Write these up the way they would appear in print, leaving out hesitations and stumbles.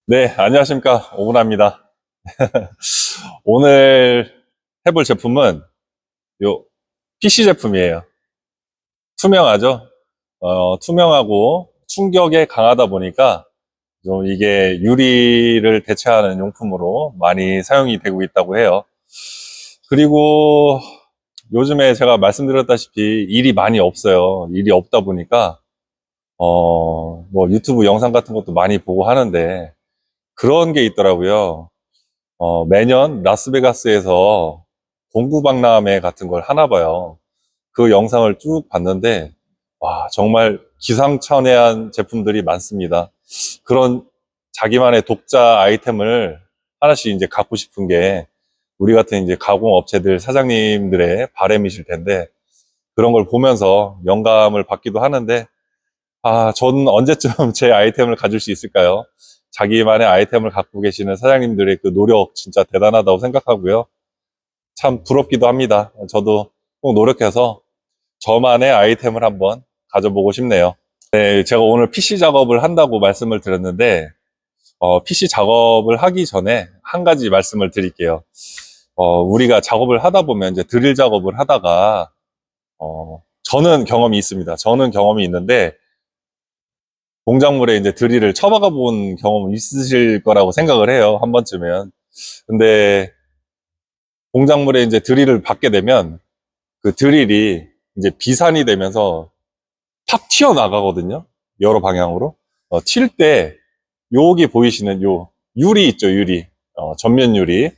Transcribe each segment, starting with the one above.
네, 안녕하십니까. 오분합니다. 오늘 해볼 제품은 요 PC 제품이에요. 투명하죠? 투명하고 충격에 강하다 보니까 좀 이게 유리를 대체하는 용품으로 많이 사용이 되고 있다고 해요. 그리고 요즘에 제가 말씀드렸다시피 일이 많이 없어요. 일이 없다 보니까 뭐 유튜브 영상 같은 것도 많이 보고 하는데 그런 게 있더라고요. 매년 라스베가스에서 공구박람회 같은 걸 하나 봐요. 그 영상을 쭉 봤는데, 와, 정말 기상천외한 제품들이 많습니다. 그런 자기만의 독자 아이템을 하나씩 이제 갖고 싶은 게 우리 같은 이제 가공업체들 사장님들의 바람이실 텐데, 그런 걸 보면서 영감을 받기도 하는데, 전 언제쯤 제 아이템을 가질 수 있을까요? 자기만의 아이템을 갖고 계시는 사장님들의 그 노력 진짜 대단하다고 생각하고요. 참 부럽기도 합니다. 저도 꼭 노력해서 저만의 아이템을 한번 가져보고 싶네요. 네, 제가 오늘 PC 작업을 한다고 말씀을 드렸는데, PC 작업을 하기 전에 한 가지 말씀을 드릴게요. 우리가 작업을 하다 보면 이제 드릴 작업을 하다가, 저는 경험이 있습니다. 저는 경험이 있는데, 공작물에 이제 드릴을 쳐박아 본 경험은 있으실 거라고 생각을 해요. 한 번쯤은. 근데 공작물에 이제 드릴을 받게 되면 그 드릴이 이제 비산이 되면서 팍 튀어나가거든요. 여러 방향으로. 튈 때 여기 보이시는 요 유리 있죠, 유리. 전면 유리.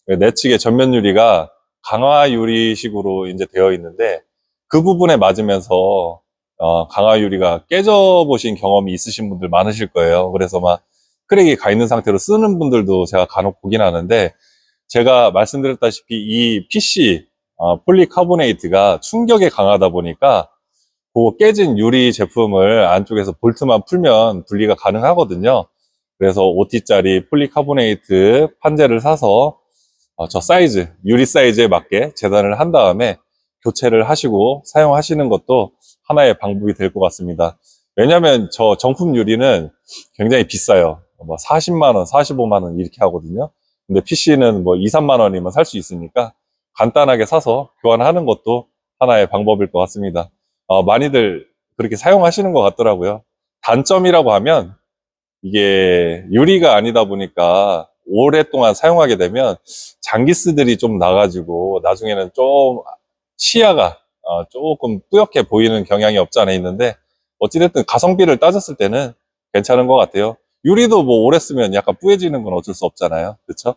내측의 전면 유리가 강화 유리식으로 이제 되어 있는데 그 부분에 맞으면서 강화 유리가 깨져 보신 경험이 있으신 분들 많으실 거예요. 그래서 막 크랙이 가 있는 상태로 쓰는 분들도 제가 간혹 보긴 하는데 제가 말씀드렸다시피 이 PC 폴리카보네이트가 충격에 강하다 보니까 그 깨진 유리 제품을 안쪽에서 볼트만 풀면 분리가 가능하거든요. 그래서 5T짜리 폴리카보네이트 판재를 사서 저 사이즈, 유리 사이즈에 맞게 재단을 한 다음에 교체를 하시고 사용하시는 것도 하나의 방법이 될 것 같습니다. 왜냐하면 저 정품 유리는 굉장히 비싸요. 뭐 40만 원, 45만 원 이렇게 하거든요. 근데 PC는 뭐 2, 3만 원이면 살 수 있으니까 간단하게 사서 교환하는 것도 하나의 방법일 것 같습니다. 많이들 그렇게 사용하시는 것 같더라고요. 단점이라고 하면 이게 유리가 아니다 보니까 오랫동안 사용하게 되면 장기스들이 좀 나가지고 나중에는 좀 시야가 조금 뿌옇게 보이는 경향이 없지 않아 있는데 어찌됐든 가성비를 따졌을 때는 괜찮은 것 같아요. 유리도 뭐 오래 쓰면 약간 뿌얘지는 건 어쩔 수 없잖아요. 그렇죠?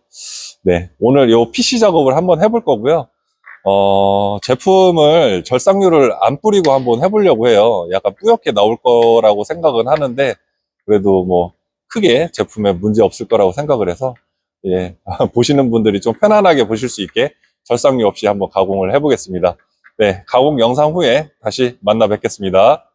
네, 오늘 요 PC 작업을 한번 해볼 거고요. 제품을 절삭류를 안 뿌리고 한번 해보려고 해요. 약간 뿌옇게 나올 거라고 생각은 하는데, 그래도 뭐, 크게 제품에 문제 없을 거라고 생각을 해서, 예, 보시는 분들이 좀 편안하게 보실 수 있게 절삭류 없이 한번 가공을 해보겠습니다. 네, 가공 영상 후에 다시 만나 뵙겠습니다.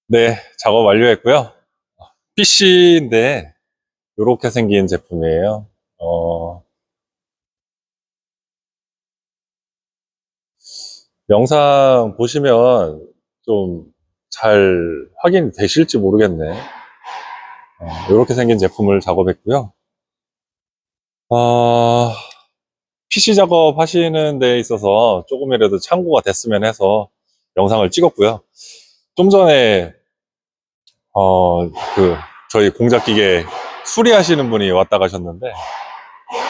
네, 작업 완료했고요. PC인데 이렇게 생긴 제품이에요. 영상 보시면 좀 잘 확인이 되실지 모르겠네. 이렇게 생긴 제품을 작업했고요. PC 작업 하시는 데 있어서 조금이라도 참고가 됐으면 해서 영상을 찍었고요. 좀 전에 그 저희 공작 기계 수리하시는 분이 왔다 가셨는데,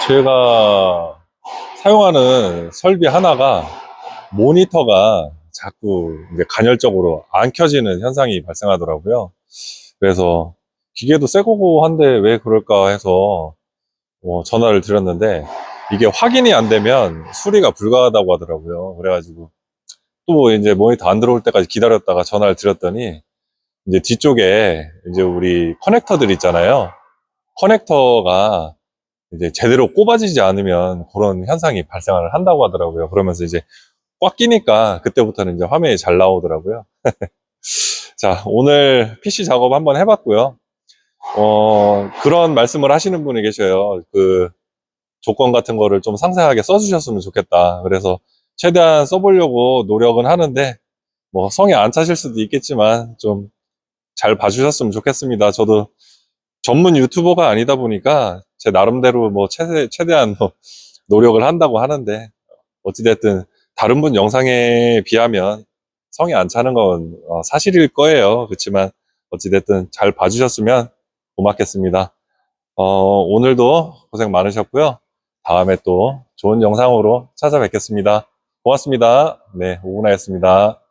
제가 사용하는 설비 하나가 모니터가 자꾸 이제 간헐적으로 안 켜지는 현상이 발생하더라고요. 그래서 기계도 새 거고 한데 왜 그럴까 해서 전화를 드렸는데, 이게 확인이 안 되면 수리가 불가하다고 하더라고요. 그래가지고 또 이제 모니터 안 들어올 때까지 기다렸다가 전화를 드렸더니, 이제 뒤쪽에 이제 우리 커넥터들 있잖아요. 커넥터가 이제 제대로 꼽아지지 않으면 그런 현상이 발생을 한다고 하더라고요. 그러면서 이제 꽉 끼니까 그때부터는 이제 화면이 잘 나오더라고요. 자, 오늘 PC 작업 한번 해봤고요. 그런 말씀을 하시는 분이 계셔요. 그 조건 같은 거를 좀 상세하게 써주셨으면 좋겠다. 그래서 최대한 써보려고 노력은 하는데, 뭐 성에 안 차실 수도 있겠지만 좀 잘 봐주셨으면 좋겠습니다. 저도 전문 유튜버가 아니다 보니까 제 나름대로 뭐 최대한 뭐 노력을 한다고 하는데, 어찌됐든 다른 분 영상에 비하면 성이 안 차는 건 사실일 거예요. 그렇지만 어찌됐든 잘 봐주셨으면 고맙겠습니다. 오늘도 고생 많으셨고요. 다음에 또 좋은 영상으로 찾아뵙겠습니다. 고맙습니다. 네, 오분하였습니다.